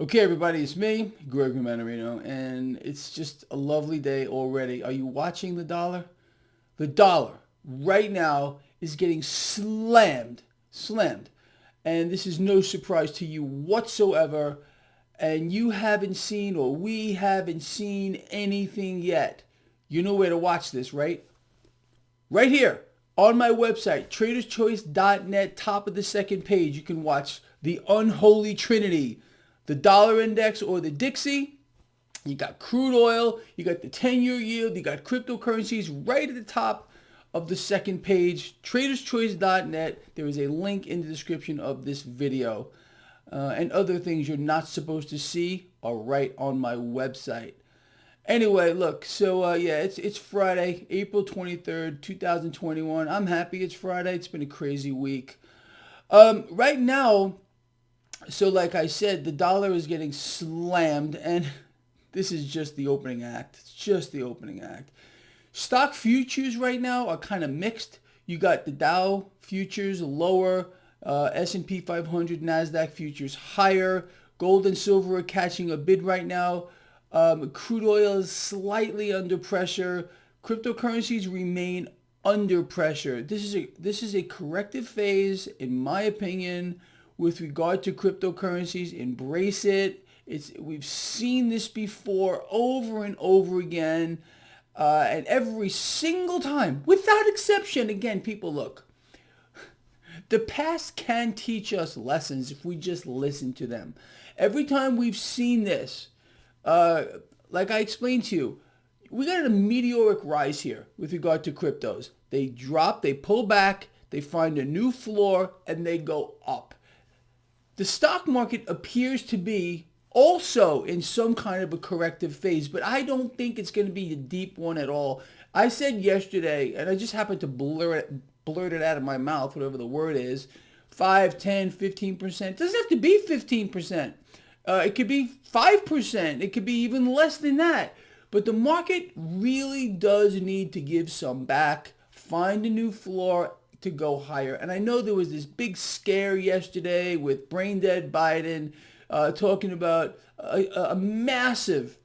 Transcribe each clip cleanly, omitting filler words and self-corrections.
Okay, everybody, it's me, Gregory Mannarino, and it's just a lovely day already. Are you watching the dollar? The dollar right now is getting slammed. And this is no surprise to you whatsoever. And you haven't seen, or we haven't seen anything yet. You know where to watch this, right? Right here on my website, traderschoice.net, top of the second page, you can watch the unholy trinity, the dollar index or the Dixie. You got crude oil, you got the 10-year yield, you got cryptocurrencies right at the top of the second page, traderschoice.net. There is a link in the description of this video. And other things you're not supposed to see are right on my website. Anyway, look, so it's Friday, April 23rd, 2021. I'm happy it's Friday. It's been a crazy week. Right now, so like I said, the dollar is getting slammed, and this is just the opening act. It's just the opening act. Stock futures right now are kind of mixed. You got the Dow futures lower, S&P 500, NASDAQ futures higher. Gold and silver are catching a bid right now. Crude oil is slightly under pressure. Cryptocurrencies remain under pressure. This is a corrective phase, in my opinion, with regard to cryptocurrencies. Embrace it. We've seen this before over and over again. And every single time, without exception, again, people, look, the past can teach us lessons if we just listen to them. Every time we've seen this, like I explained to you, we got a meteoric rise here with regard to cryptos. They drop, they pull back, they find a new floor, and they go up. The stock market appears to be also in some kind of a corrective phase, but I don't think it's going to be a deep one at all. I said yesterday, and I just happened to blurt it out of my mouth, whatever the word is, 5, 10, 15%. It doesn't have to be 15%. It could be 5%. It could be even less than that. But the market really does need to give some back, find a new floor to go higher. And I know there was this big scare yesterday with brain dead Biden talking about a massive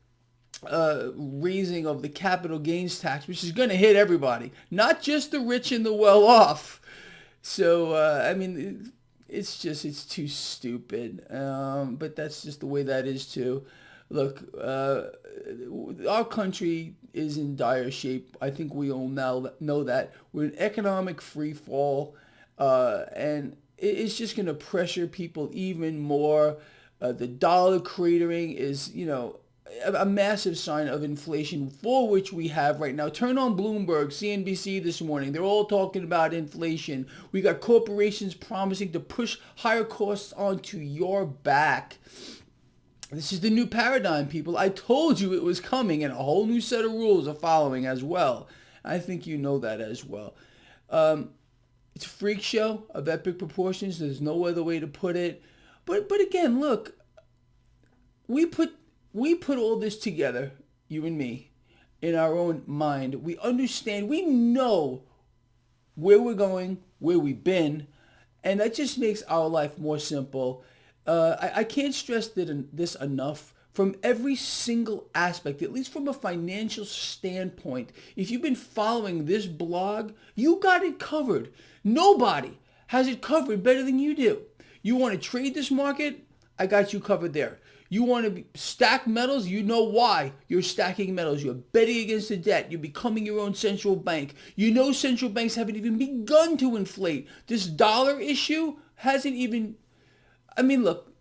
raising of the capital gains tax, which is going to hit everybody, not just the rich and the well-off. So, I mean, it's too stupid. But that's just the way that is too. Look, our country is in dire shape. I think we all now know that. We're in economic free fall, and it's just going to pressure people even more. The dollar cratering is, a massive sign of inflation, for which we have right now. Turn on Bloomberg, CNBC this morning. They're all talking about inflation. We got corporations promising to push higher costs onto your back. This is the new paradigm, people. I told you it was coming, and a whole new set of rules are following as well. I think you know that as well. It's a freak show of epic proportions. There's no other way to put it. But again, look, we put all this together, you and me, in our own mind. We understand, we know where we're going, where we've been, and that just makes our life more simple. I can't stress this enough. From every single aspect, at least from a financial standpoint, if you've been following this blog, you got it covered. Nobody has it covered better than you do. You want to trade this market? I got you covered there. You want to stack metals? You know why you're stacking metals. You're betting against the debt. You're becoming your own central bank. You know central banks haven't even begun to inflate. This dollar issue hasn't even... I mean, look,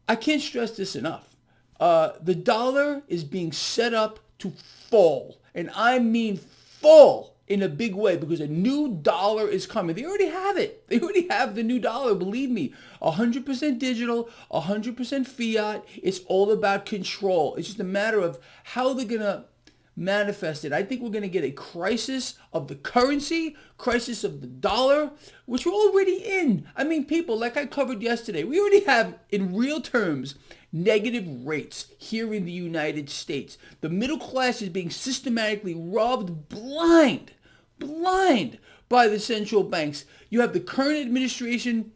I can't stress this enough. The dollar is being set up to fall. And I mean fall in a big way, because a new dollar is coming. They already have it. They already have the new dollar, believe me. 100% digital, 100% fiat. It's all about control. It's just a matter of how they're going to manifest it. I think we're going to get a crisis of the currency, crisis of the dollar, which we're already in. I mean, people, like I covered yesterday, we already have, in real terms, negative rates here in the United States. The middle class is being systematically robbed blind by the central banks. You have the current administration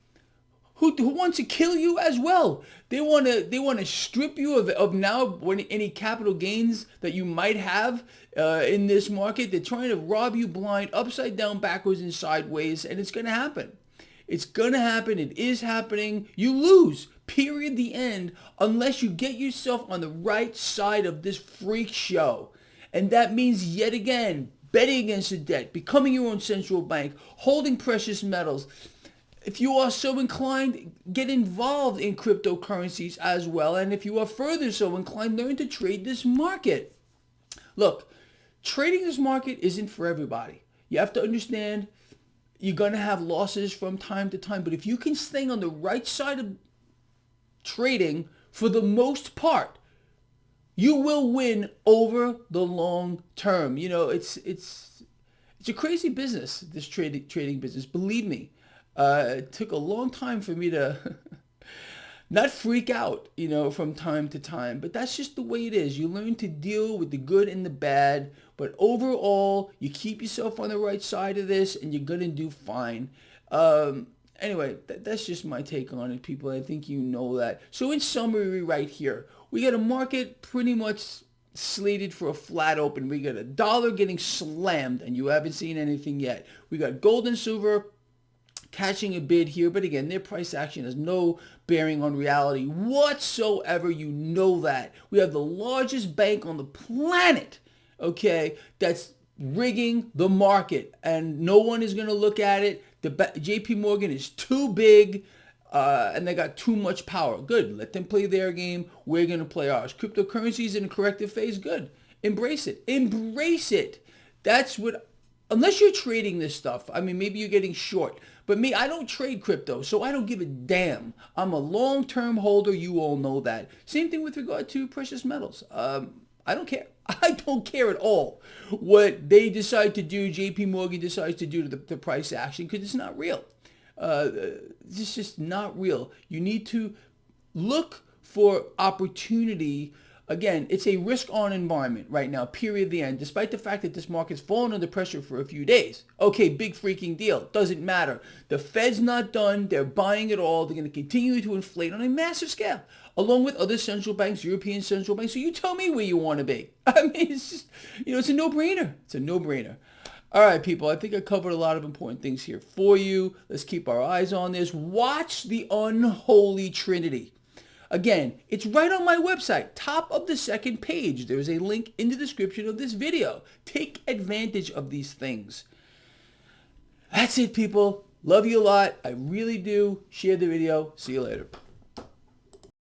who wants to kill you as well. They want to strip you of now any capital gains that you might have in this market. They're trying to rob you blind, upside down, backwards, and sideways, and it's going to happen. It's going to happen. It is happening. You lose. Period. The end. Unless you get yourself on the right side of this freak show. And that means, yet again, betting against the debt, becoming your own central bank, holding precious metals. If you are so inclined, get involved in cryptocurrencies as well. And if you are further so inclined, learn to trade this market. Look, trading this market isn't for everybody. You have to understand you're going to have losses from time to time. But if you can stay on the right side of trading for the most part, you will win over the long term. You know, it's a crazy business, this trading business. Believe me, it took a long time for me to not freak out, you know, from time to time. But that's just the way it is. You learn to deal with the good and the bad. But overall, you keep yourself on the right side of this, and you're going to do fine. Anyway, that's just my take on it, people. I think you know that. So in summary right here, we got a market pretty much slated for a flat open. We got a dollar getting slammed, and you haven't seen anything yet. We got gold and silver catching a bid here, but again, their price action has no bearing on reality whatsoever. You know that. We have the largest bank on the planet, okay, that's rigging the market, and no one is going to look at it. The JP Morgan is too big, and they got too much power. Good. Let them play their game. We're going to play ours. Cryptocurrencies in a corrective phase. Good. Embrace it. Embrace it. That's what, unless you're trading this stuff. I mean, maybe you're getting short. But me, I don't trade crypto, so I don't give a damn. I'm a long-term holder. You all know that. Same thing with regard to precious metals. I don't care. I don't care at all what they decide to do, JP Morgan decides to do to the price action, because it's not real. It's just not real. You need to look for opportunity. Again, it's a risk-on environment right now, period, the end, despite the fact that this market's fallen under pressure for a few days. Okay, big freaking deal. Doesn't matter. The Fed's not done. They're buying it all. They're going to continue to inflate on a massive scale, along with other central banks, European central banks. So you tell me where you want to be. I mean, it's just, you know, it's a no-brainer. It's a no-brainer. All right, people, I think I covered a lot of important things here for you. Let's keep our eyes on this. Watch the unholy trinity. Again, it's right on my website, top of the second page. There's a link in the description of this video. Take advantage of these things. That's it, people. Love you a lot. I really do. Share the video. See you later.